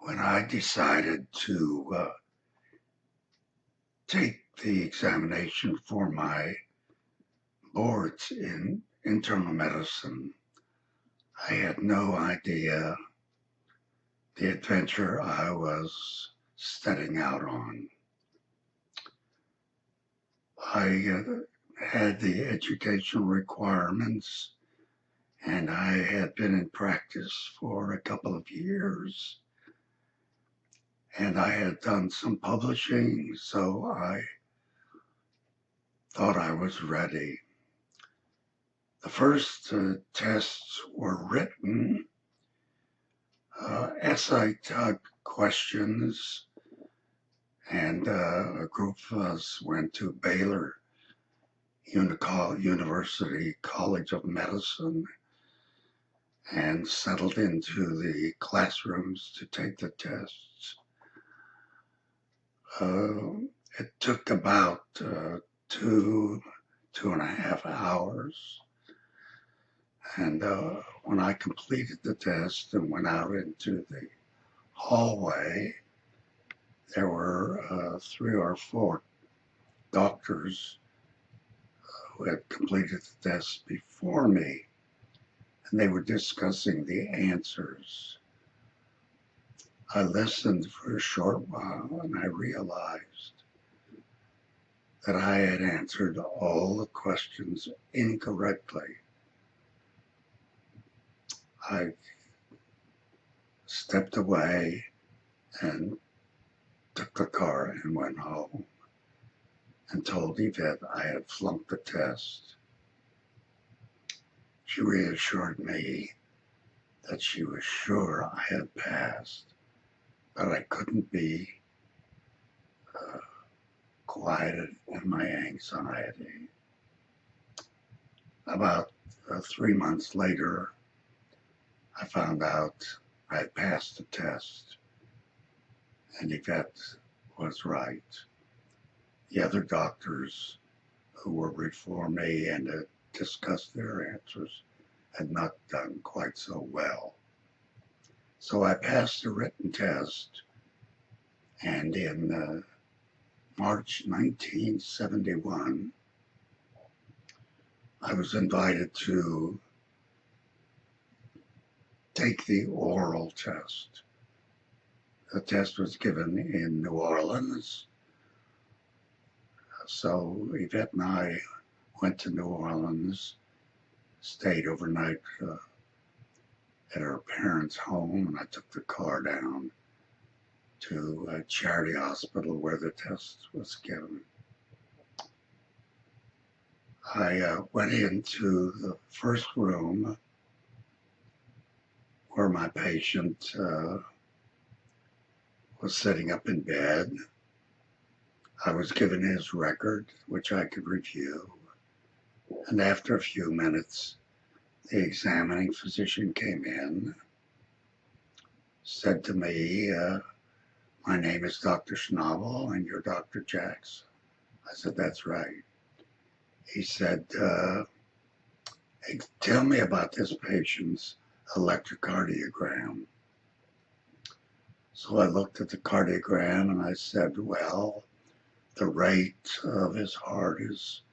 when I decided to take the examination for my boards in internal medicine, I had no idea the adventure I was setting out on. I had the educational requirements and I had been in practice for a couple of years and I had done some publishing, so I thought I was ready. The first tests were written, essay type questions, and a group of us went to Baylor University College of Medicine and settled into the classrooms to take the tests. It took about 2.5 hours. And when I completed the test and went out into the hallway, there were 3 or 4 doctors who had completed the test before me, and they were discussing the answers. I listened for a short while and I realized that I had answered all the questions incorrectly. I stepped away and took the car and went home and told Yvette I had flunked the test. She reassured me that she was sure I had passed, but I couldn't be quieted in my anxiety. About 3 months later, I found out I had passed the test, and Yvette was right. The other doctors who were before me and had discussed their answers had not done quite so well. So I passed the written test, and in March 1971, I was invited to take the oral test. The test was given in New Orleans. So Yvette and I went to New Orleans, stayed overnight at her parents' home, and I took the car down to Charity Hospital where the test was given. I went into the first room where my patient was sitting up in bed. I was given his record, which I could review, and after a few minutes, the examining physician came in, said to me, my name is Dr. Schnabel and you're Dr. Jackson. I said, that's right. He said, hey, tell me about this patient's electrocardiogram. So I looked at the cardiogram and I said, well, the rate of his heart is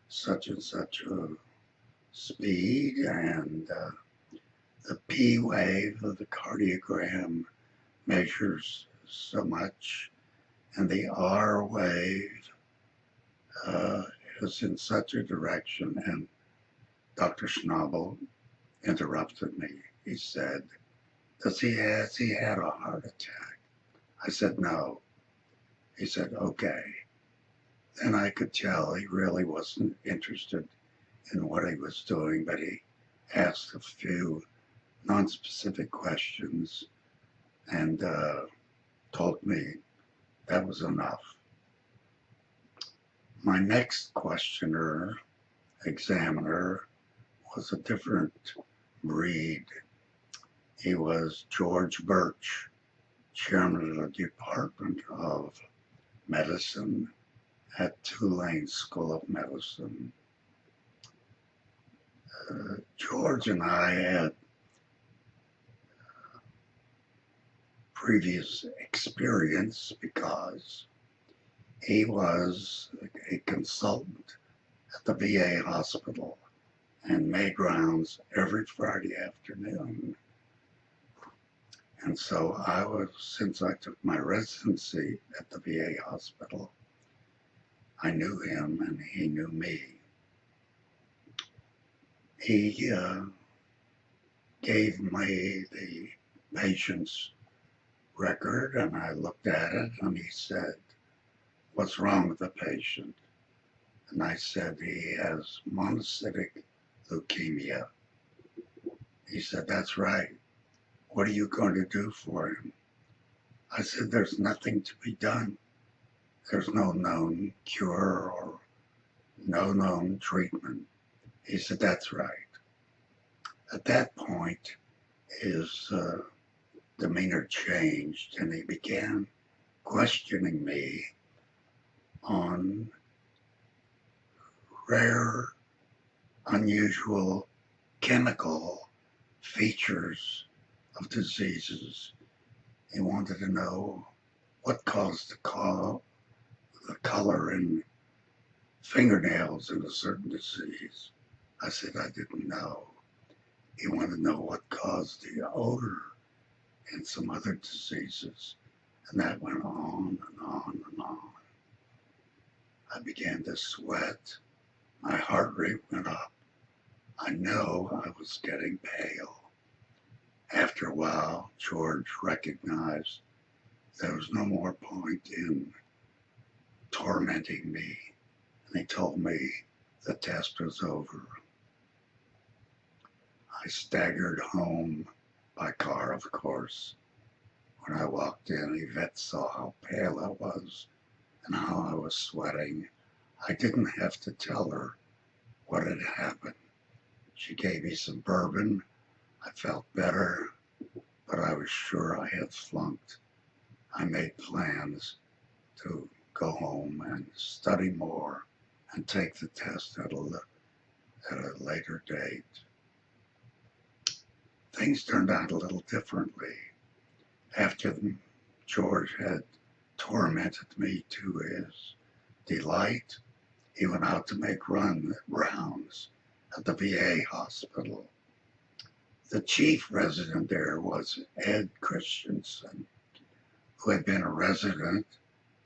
such and such a speed, and the P wave of the cardiogram measures so much, and the R wave is in such a direction. And Dr. Schnabel interrupted me. He said, has he had a heart attack? I said, no. He said, okay. Then I could tell he really wasn't interested in what he was doing, but he asked a few non-specific questions and told me that was enough. My next examiner, was a different breed. He was George Birch, chairman of the Department of Medicine at Tulane School of Medicine. George and I had previous experience because he was a consultant at the VA hospital and made rounds every Friday afternoon. And so since I took my residency at the VA hospital, I knew him and he knew me. He gave me the patient's record and I looked at it and he said, "What's wrong with the patient?" And I said, "He has monocytic leukemia." He said, "That's right. What are you going to do for him?" I said, "There's nothing to be done. There's no known cure or no known treatment." He said, "That's right." At that point, his demeanor changed and he began questioning me on rare, unusual chemical features of diseases. He wanted to know what caused the color in fingernails in a certain disease. I said I didn't know. He wanted to know what caused the odor in some other diseases. And that went on and on and on. I began to sweat. My heart rate went up. I know I was getting pale. After a while, George recognized there was no more point in tormenting me, and he told me the test was over. I staggered home by car, of course. When I walked in, Yvette saw how pale I was and how I was sweating. I didn't have to tell her what had happened. She gave me some bourbon. I felt better, but I was sure I had flunked. I made plans to go home and study more and take the test at a later date. Things turned out a little differently. After George had tormented me to his delight, he went out to make rounds at the VA hospital. The chief resident there was Ed Christensen, who had been a resident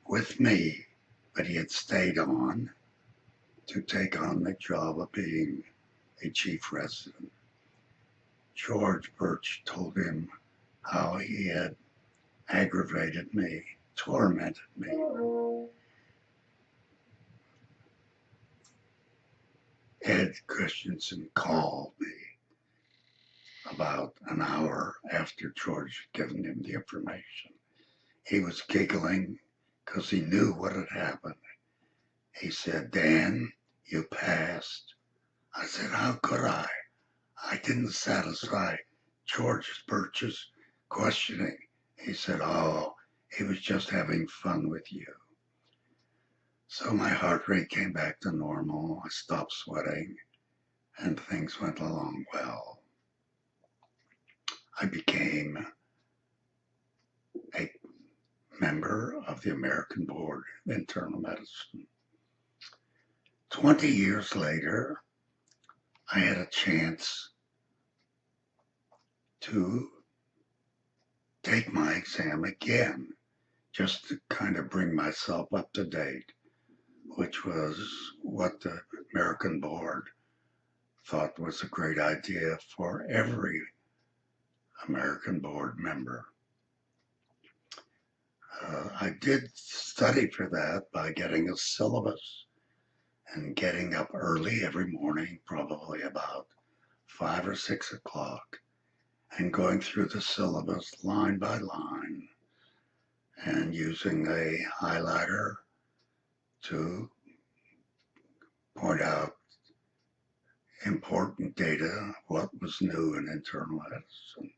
with me, but he had stayed on to take on the job of being a chief resident. George Birch told him how he had aggravated me, tormented me. Ed Christensen called me about an hour after George had given him the information. He was giggling because he knew what had happened. He said, "Dan, you passed." I said, "How could I? I didn't satisfy George Birch's questioning." He said, "Oh, he was just having fun with you." So my heart rate came back to normal. I stopped sweating and things went along well. I became a member of the American Board of Internal Medicine. 20 years later, I had a chance to take my exam again, just to kind of bring myself up to date, which was what the American Board thought was a great idea for every American Board member. I did study for that by getting a syllabus and getting up early every morning, probably about 5 or 6 o'clock, and going through the syllabus line by line and using a highlighter to point out important data, what was new in internal medicine.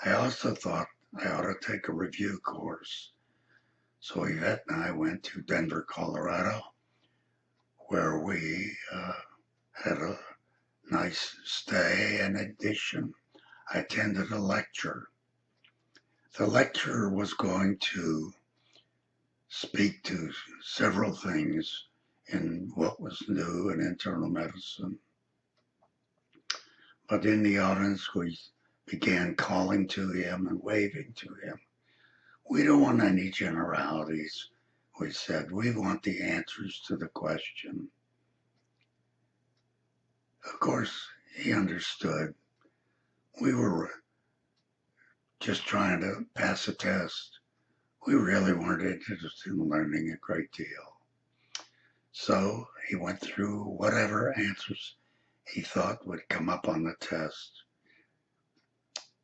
I also thought I ought to take a review course. So Yvette and I went to Denver, Colorado, where we had a nice stay. In addition, I attended a lecture. The lecturer was going to speak to several things in what was new in internal medicine. But in the audience, we began calling to him and waving to him. We don't want any generalities, we said. We want the answers to the question. Of course, he understood. We were just trying to pass a test. We really weren't interested in learning a great deal. So he went through whatever answers he thought would come up on the test.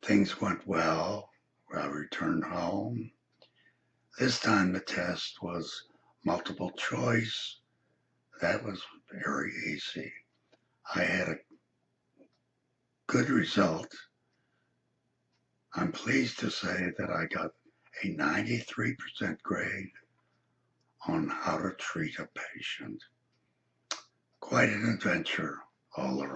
Things went well. I returned home. This time the test was multiple choice. That was very easy. I had a good result. I'm pleased to say that I got a 93% grade on how to treat a patient. Quite an adventure all around.